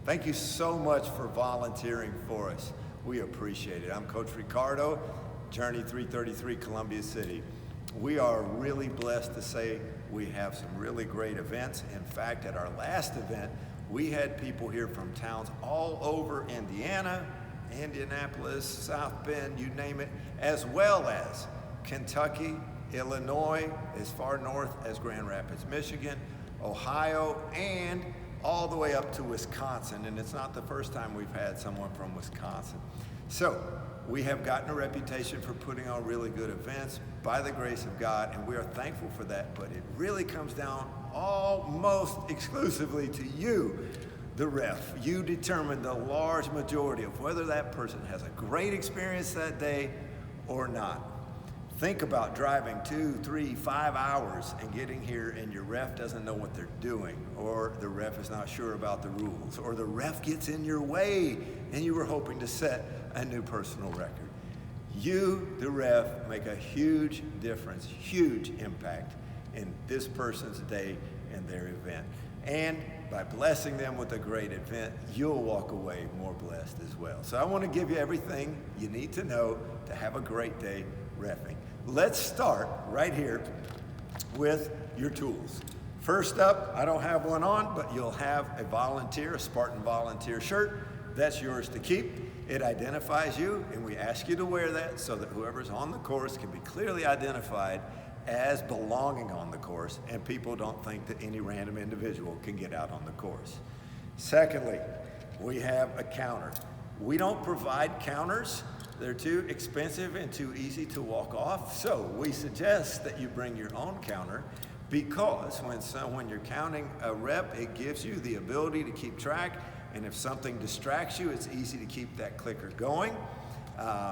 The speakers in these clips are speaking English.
Thank you so much for volunteering for us. We appreciate it. I'm Coach Ricardo, Journey 333 Columbia City. We are really blessed to say we have some really great events. In fact, at our last event, we had people here from towns all over Indiana, Indianapolis, South Bend, you name it, as well as Kentucky, Illinois, as far north as Grand Rapids, Michigan, Ohio, and all the way up to Wisconsin. And it's not the first time we've had someone from Wisconsin. So we have gotten a reputation for putting on really good events by the grace of God, and we are thankful for that. But it really comes down almost exclusively to you, the ref. You determine the large majority of whether that person has a great experience that day or not. Think about driving 2, 3, 5 hours and getting here and your ref doesn't know what they're doing, or the ref is not sure about the rules, or the ref gets in your way and you were hoping to set a new personal record. You, the ref, make a huge difference, huge impact in this person's day and their event. And by blessing them with a great event, you'll walk away more blessed as well. So I want to give you everything you need to know to have a great day reffing. Let's start right here with your tools. First up, I don't have one on, but you'll have a volunteer, a Spartan volunteer shirt. That's yours to keep. It identifies you, and we ask you to wear that so that whoever's on the course can be clearly identified as belonging on the course, and people don't think that any random individual can get out on the course. Secondly, we have a counter. We don't provide counters. They're too expensive and too easy to walk off, so we suggest that you bring your own counter, because when you're counting a rep, it gives you the ability to keep track, and if something distracts you, it's easy to keep that clicker going.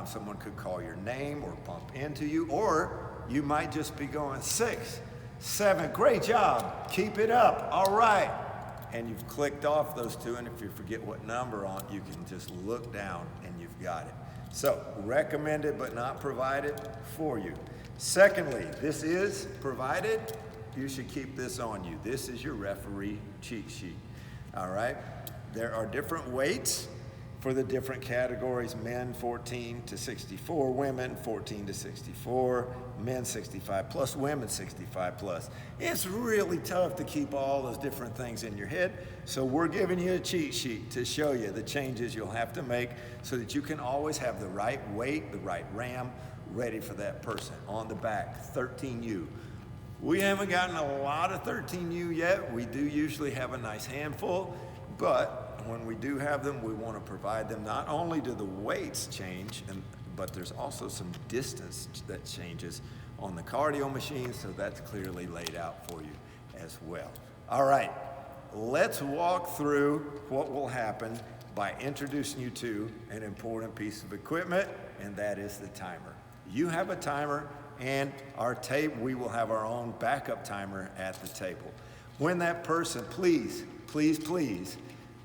Someone could call your name or bump into you, or you might just be going 6, 7, great job, keep it up, all right. And you've clicked off those 2, and if you forget what number on, you can just look down and you've got it. So, recommended but not provided for you. Secondly, this is provided. You should keep this on you. This is your referee cheat sheet, all right? There are different weights for the different categories: men 14 to 64, women 14 to 64, men 65 plus, women 65 plus. It's really tough to keep all those different things in your head, so we're giving you a cheat sheet to show you the changes you'll have to make so that you can always have the right weight, the right ram ready for that person. On the back, 13U. We haven't gotten a lot of 13U yet. We do usually have a nice handful, but when we do have them, we want to provide them. Not only do the weights change, but there's also some distance that changes on the cardio machine, so that's clearly laid out for you as well. All right, let's walk through what will happen by introducing you to an important piece of equipment, and that is the timer. You have a timer, and we will have our own backup timer at the table. When that person, please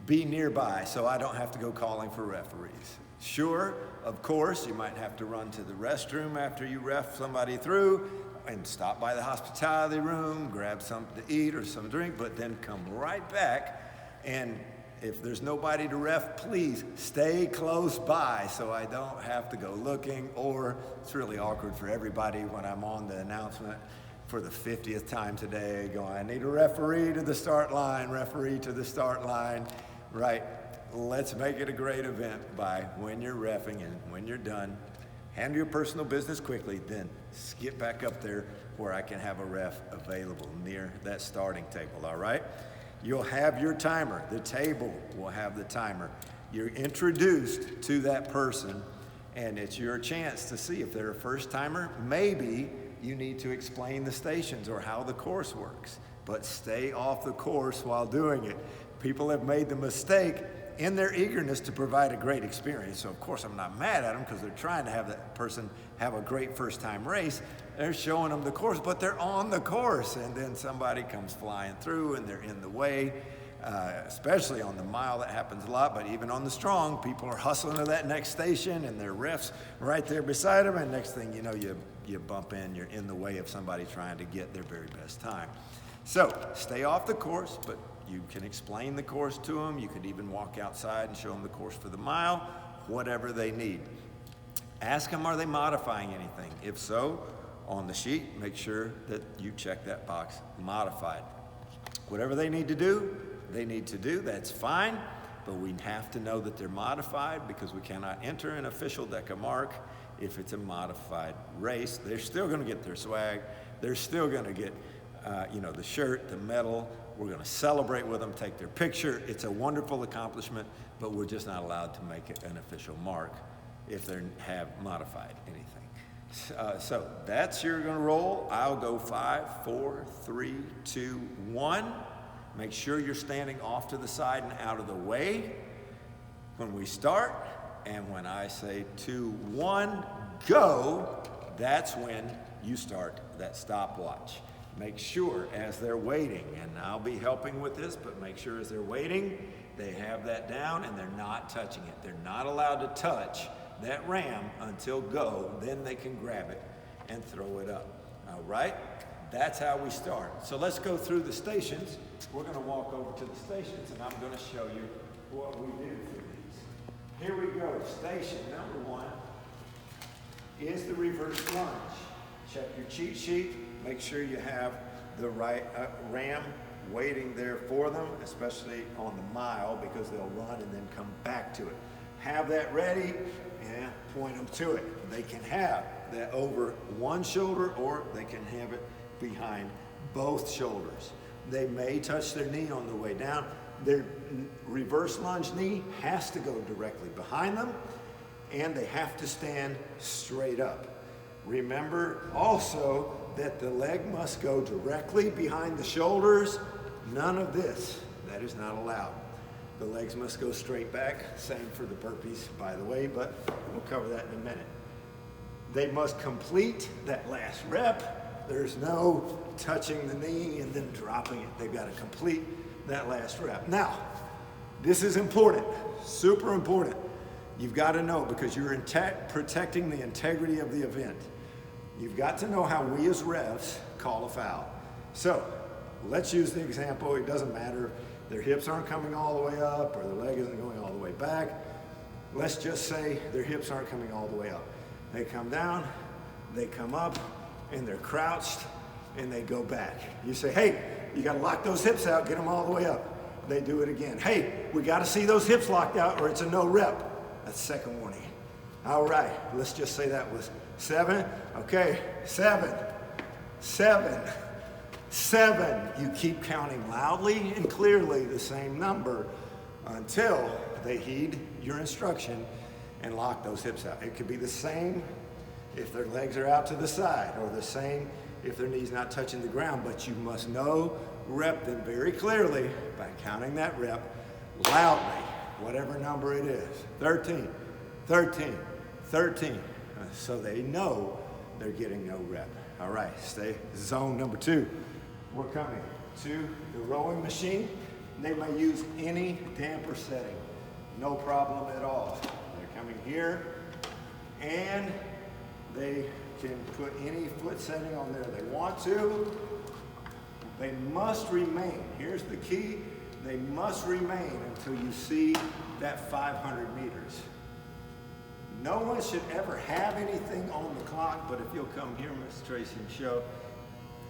be nearby so I don't have to go calling for referees. Sure, of course, you might have to run to the restroom after you ref somebody through and stop by the hospitality room, grab something to eat or some drink, but then come right back. And if there's nobody to ref, please stay close by so I don't have to go looking, or it's really awkward for everybody when I'm on the announcement for the 50th time today going, I need a referee to the start line, referee to the start line. Right, let's make it a great event by when you're reffing and when you're done, handle your personal business quickly, then skip back up there where I can have a ref available near that starting table, all right? You'll have your timer. The table will have the timer. You're introduced to that person, and it's your chance to see if they're a first timer. Maybe you need to explain the stations or how the course works, but stay off the course while doing it. People have made the mistake in their eagerness to provide a great experience. So of course I'm not mad at them, because they're trying to have that person have a great first time race. They're showing them the course, but they're on the course, and then somebody comes flying through and they're in the way. Especially on the mile, that happens a lot, but even on the strong, people are hustling to that next station and their refs right there beside them, and next thing you know, you bump in, you're in the way of somebody trying to get their very best time. So stay off the course, but You can explain the course to them. You could even walk outside and show them the course for the mile, whatever they need. Ask them, are they modifying anything? If so, on the sheet, make sure that you check that box, modified. Whatever they need to do, that's fine, but we have to know that they're modified because we cannot enter an official Deka mark if it's a modified race. They're still gonna get their swag. They're still gonna get the shirt, the medal. We're gonna celebrate with them, take their picture. It's a wonderful accomplishment, but we're just not allowed to make it an official mark if they have modified anything. So that's you're gonna roll. I'll go 5, 4, 3, 2, 1. Make sure you're standing off to the side and out of the way when we start. And when I say 2, 1, go, that's when you start that stopwatch. Make sure as they're waiting, and I'll be helping with this, but make sure as they're waiting, they have that down and they're not touching it. They're not allowed to touch that ram until go, then they can grab it and throw it up. All right? That's how we start. So let's go through the stations. We're gonna walk over to the stations and I'm gonna show you what we do for these. Here we go. Station number 1 is the reverse lunge. Check your cheat sheet. Make sure you have the right ram waiting there for them, especially on the mile, because they'll run and then come back to it. Have that ready and point them to it. They can have that over one shoulder or they can have it behind both shoulders. They may touch their knee on the way down. Their reverse lunge knee has to go directly behind them and they have to stand straight up. Remember also that the leg must go directly behind the shoulders. None of this, that is not allowed. The legs must go straight back. Same for the burpees, by the way, but we'll cover that in a minute. They must complete that last rep. There's no touching the knee and then dropping it. They've got to complete that last rep. Now, this is important, super important. You've got to know because you're protecting the integrity of the event. You've got to know how we as refs call a foul. So let's use the example. It doesn't matter if their hips aren't coming all the way up or their leg isn't going all the way back. Let's just say their hips aren't coming all the way up. They come down, they come up, and they're crouched, and they go back. You say, hey, you got to lock those hips out, get them all the way up. They do it again. Hey, we got to see those hips locked out or it's a no rep. That's second warning. All right, let's just say that was 7. Okay, 7, 7, 7. You keep counting loudly and clearly the same number until they heed your instruction and lock those hips out. It could be the same if their legs are out to the side or the same if their knee's not touching the ground, but you must know, rep them very clearly by counting that rep loudly, whatever number it is. 13, 13, 13. So they know they're getting no rep. All right, stay zone number 2. We're coming to the rowing machine. They may use any damper setting, no problem at all. They're coming here and they can put any foot setting on there they want to. They must remain, here's the key, they must remain until you see that 500 meters. No one should ever have anything on the clock, but if you'll come here, Miss Tracy, and show,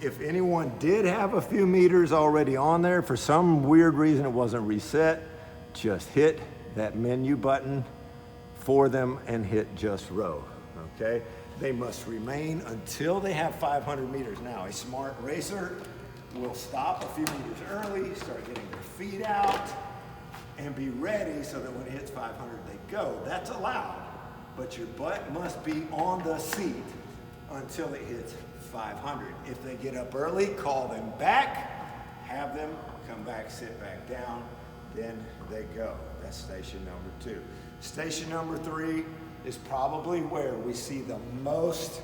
if anyone did have a few meters already on there, for some weird reason it wasn't reset, just hit that menu button for them and hit just row, okay? They must remain until they have 500 meters. Now, a smart racer will stop a few meters early, start getting their feet out, and be ready so that when it hits 500, they go. That's allowed, but your butt must be on the seat until it hits 500. If they get up early, call them back, have them come back, sit back down, then they go. That's station number 2. Station number 3 is probably where we see the most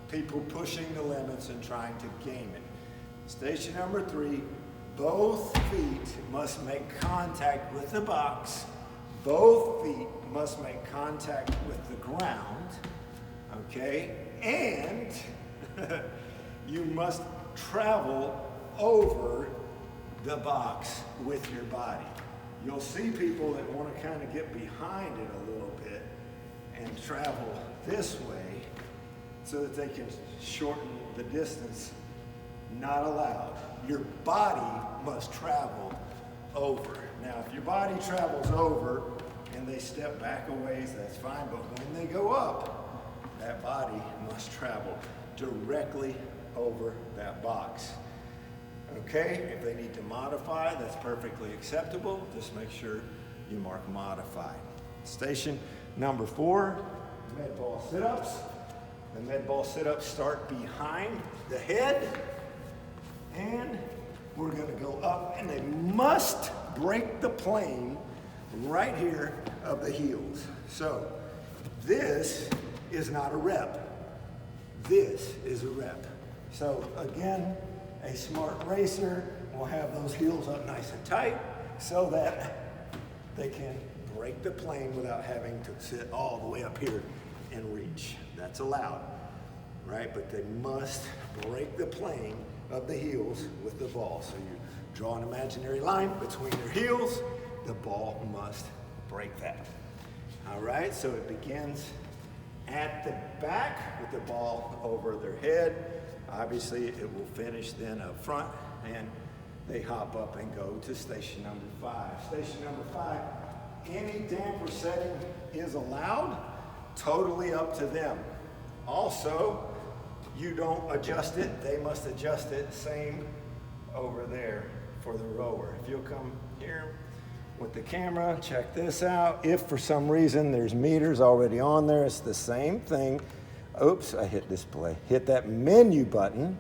people pushing the limits and trying to game it. Station number 3, both feet must make contact with the box. Both feet must make contact with the ground, okay? And you must travel over the box with your body. You'll see people that want to kind of get behind it a little bit and travel this way so that they can shorten the distance. Not allowed. Your body must travel over. Now, if your body travels over and they step back a ways, that's fine, but when they go up, that body must travel directly over that box. Okay, if they need to modify, that's perfectly acceptable. Just make sure you mark modified. Station number 4, med ball sit-ups. The med ball sit-ups start behind the head, and we're going to go up, and they must break the plane right here of the heels. So this is not a rep. This is a rep. So again, a smart racer will have those heels up nice and tight so that they can break the plane without having to sit all the way up here and reach. That's allowed, right? But they must break the plane of the heels with the ball. So you draw an imaginary line between your heels. The ball must break that. All right, so it begins at the back with the ball over their head. Obviously, it will finish then up front, and they hop up and go to station number 5. Station number 5, any damper setting is allowed, totally up to them. Also, you don't adjust it, they must adjust it. Same over there for the rower. If you'll come here with the camera, check this out. If for some reason there's meters already on there, it's the same thing. Oops, I hit display. Hit that menu button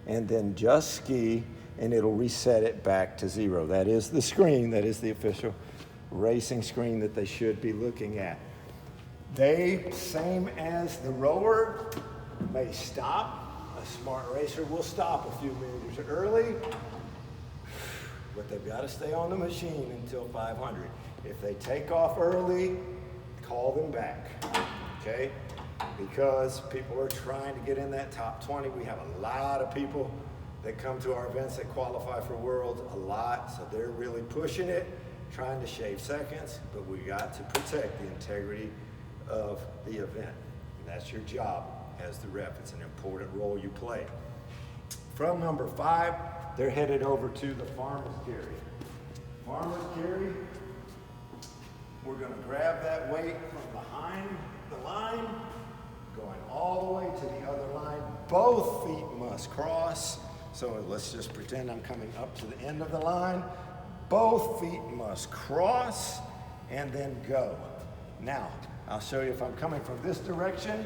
and then just ski, and it'll reset it back to 0. That is the screen, that is the official racing screen that they should be looking at. They, same as the rower, may stop. A smart racer will stop a few meters early, but they've got to stay on the machine until 500. If they take off early, call them back, okay? Because people are trying to get in that top 20. We have a lot of people that come to our events that qualify for Worlds, a lot, so they're really pushing it, trying to shave seconds, but we got to protect the integrity of the event. And that's your job as the ref. It's an important role you play. From number 5, they're headed over to the farmer's carry. Farmer's carry, we're going to grab that weight from behind the line, going all the way to the other line. Both feet must cross. So let's just pretend I'm coming up to the end of the line. Both feet must cross and then go. Now, I'll show you if I'm coming from this direction.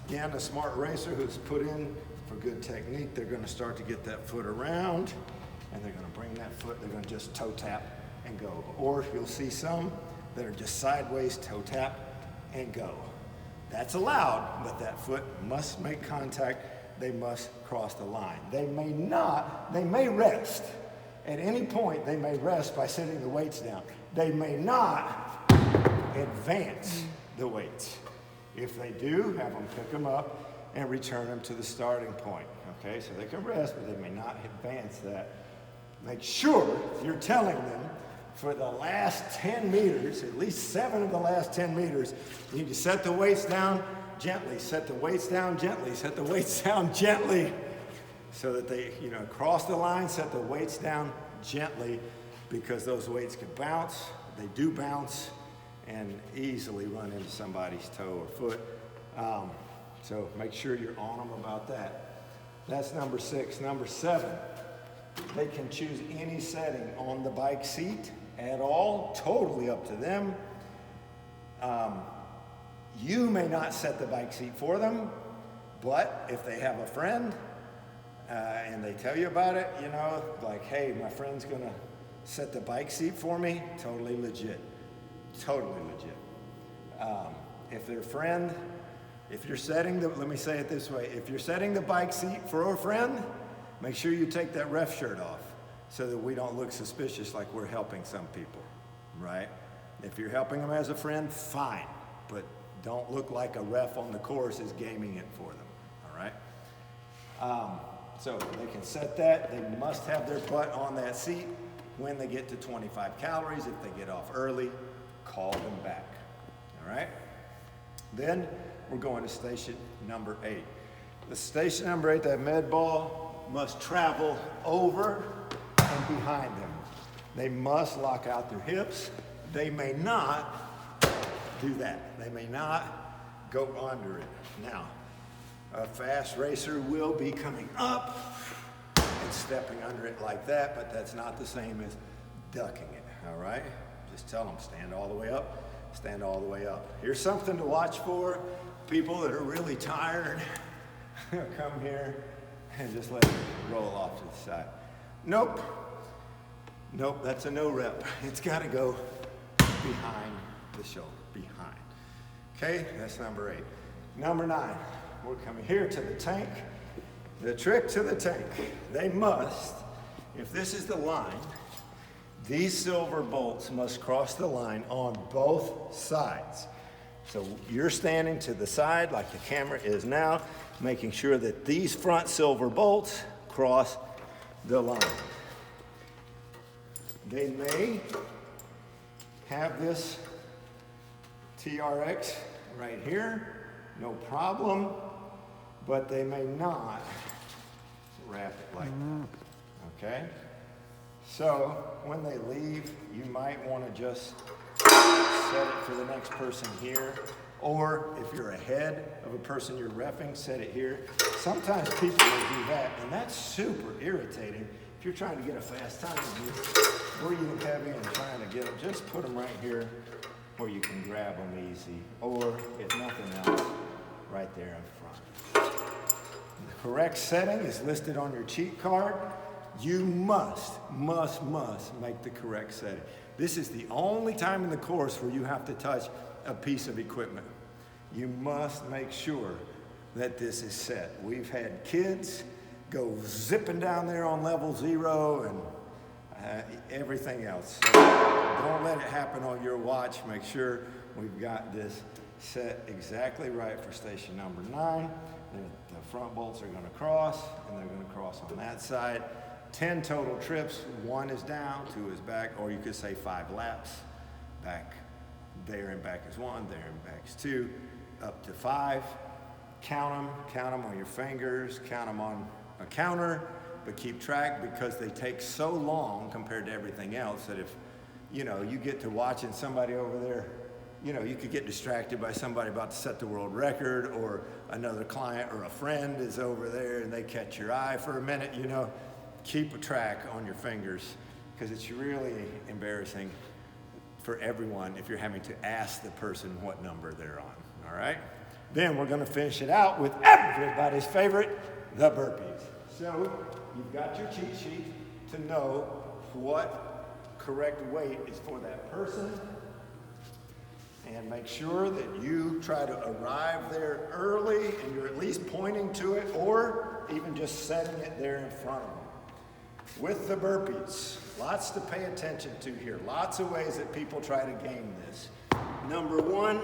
Again, a smart racer who's put in for good technique, they're going to start to get that foot around, and they're going to bring that foot, they're going to just toe tap and go. Or you'll see some that are just sideways, toe tap and go. That's allowed, but that foot must make contact. They must cross the line. They may rest. At any point, they may rest by setting the weights down. They may not advance the weights. If they do, have them pick them up and return them to the starting point. Okay, so they can rest, but they may not advance that. Make sure you're telling them for the last 10 meters, at least 7 of the last 10 meters, you need to set the weights down gently, set the weights down gently, set the weights down gently, so that they, cross the line, set the weights down gently, because those weights can bounce. They do bounce and easily run into somebody's toe or foot. So make sure you're on them about that. That's number 6. Number 7, they can choose any setting on the bike seat at all, totally up to them. You may not set the bike seat for them, but if they have a friend and they tell you about it, like, hey, my friend's gonna set the bike seat for me, totally legit, totally legit. If their friend, if you're setting the, let me say it this way, if you're setting the bike seat for a friend, make sure you take that ref shirt off so that we don't look suspicious like we're helping some people, right? If you're helping them as a friend, fine, but don't look like a ref on the course is gaming it for them, all right? So they can set that. They must have their butt on that seat when they get to 25 calories. If they get off early, call them back. All right? Then we're going to station number 8. The station number 8, that med ball must travel over and behind them. They must lock out their hips. They may not do that. They may not go under it. Now, a fast racer will be coming up and stepping under it like that, but that's not the same as ducking it, all right? Just tell them, stand all the way up, stand all the way up. Here's something to watch for. People that are really tired, come here and just let it roll off to the side. Nope. Nope, that's a no rep. It's got to go behind the shoulder, behind. Okay, that's number 8. Number 9, we're coming here to the tank. The trick to the tank, they must, if this is the line, these silver bolts must cross the line on both sides. So you're standing to the side like the camera is now, making sure that these front silver bolts cross the line. They may have this TRX right here, no problem, but they may not wrap it like that, okay? So when they leave, you might want to just set it for the next person here, or if you're ahead of a person you're reffing, set it here. Sometimes people will do that, and that's super irritating. If you're trying to get a fast time, breathing heavy and trying to get them, just put them right here where you can grab them easy, or if nothing else, right there in front. The correct setting is listed on your cheat card. You must make the correct setting. This is the only time in the course where you have to touch a piece of equipment. You must make sure that this is set. We've had kids go zipping down there on level 0 and everything else. So don't let it happen on your watch. Make sure we've got this set exactly right for station number 9. The front bolts are going to cross, and they're going to cross on that side. 10 total trips. 1 is down, 2 is back, or you could say 5 laps. Back there and back is 1, there and back is 2, up to 5. Count them on your fingers, count them on a counter, but keep track because they take so long compared to everything else that if, you get to watching somebody over there, you could get distracted by somebody about to set the world record, or another client or a friend is over there and they catch your eye for a minute, keep a track on your fingers because it's really embarrassing for everyone if you're having to ask the person what number they're on, all right? Then we're gonna finish it out with everybody's favorite, the burpees. So you've got your cheat sheet to know what correct weight is for that person, and make sure that you try to arrive there early and you're at least pointing to it or even just setting it there in front of them. With the burpees, lots to pay attention to here. Lots of ways that people try to game this. Number 1,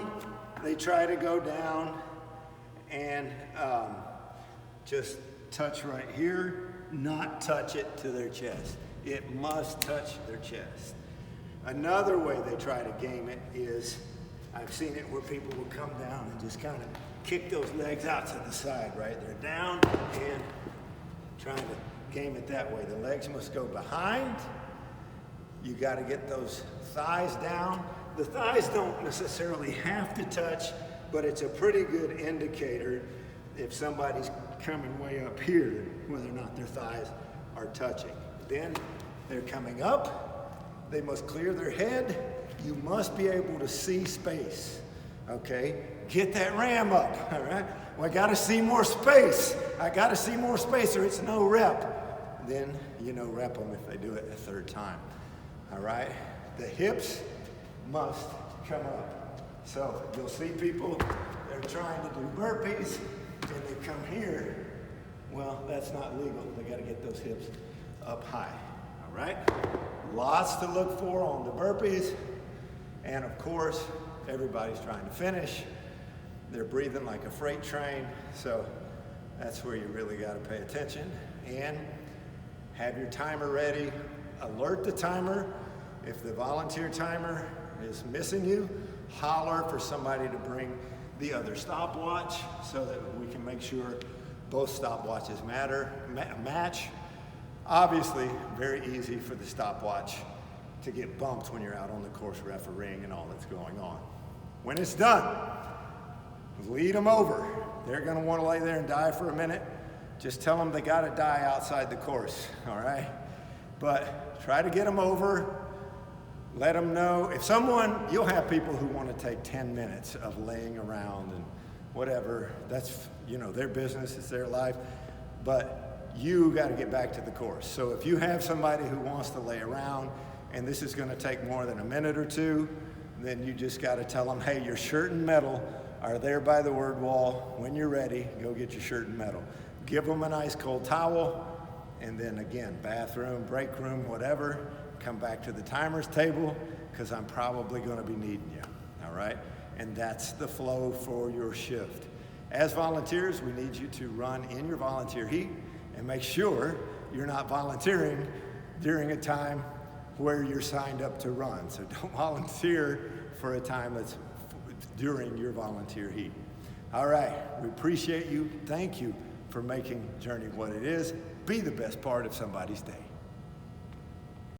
they try to go down and just touch right here, not touch it to their chest. It must touch their chest. Another way they try to game it is, I've seen it where people will come down and just kind of kick those legs out to the side, right? They're down and trying to game it that way. The legs must go behind. You got to get those thighs down. The thighs don't necessarily have to touch, but it's a pretty good indicator if somebody's coming way up here, whether or not their thighs are touching. Then they're coming up. They must clear their head. You must be able to see space, okay? Get that ram up, all right? Well, I gotta see more space. I gotta see more space or it's no rep. Then, rep them if they do it a 3rd time, all right? The hips must come up. So you'll see people, they're trying to do burpees and they come here. Well, that's not legal. They gotta get those hips up high, all right? Lots to look for on the burpees. And of course, everybody's trying to finish. They're breathing like a freight train. So that's where you really got to pay attention. and have your timer ready. Alert the timer. If the volunteer timer is missing you, holler for somebody to bring the other stopwatch so that we can make sure both stopwatches match. Obviously, very easy for the stopwatch to get bumped when you're out on the course refereeing and all that's going on. When it's done, lead them over. They're gonna wanna lay there and die for a minute. Just tell them they gotta die outside the course, all right? But try to get them over. Let them know. If someone, you'll have people who wanna take 10 minutes of laying around and whatever. That's, their business, it's their life. But you gotta get back to the course. So if you have somebody who wants to lay around and this is gonna take more than a minute or two, then you just gotta tell them, hey, your shirt and medal are there by the word wall. When you're ready, go get your shirt and medal. Give them an ice cold towel, and then again, bathroom, break room, whatever, come back to the timer's table, because I'm probably gonna be needing you, all right? And that's the flow for your shift. As volunteers, we need you to run in your volunteer heat and make sure you're not volunteering during a time where you're signed up to run. So don't volunteer for a time that's during your volunteer heat. All right, we appreciate you. Thank you for making Journey what it is. Be the best part of somebody's day.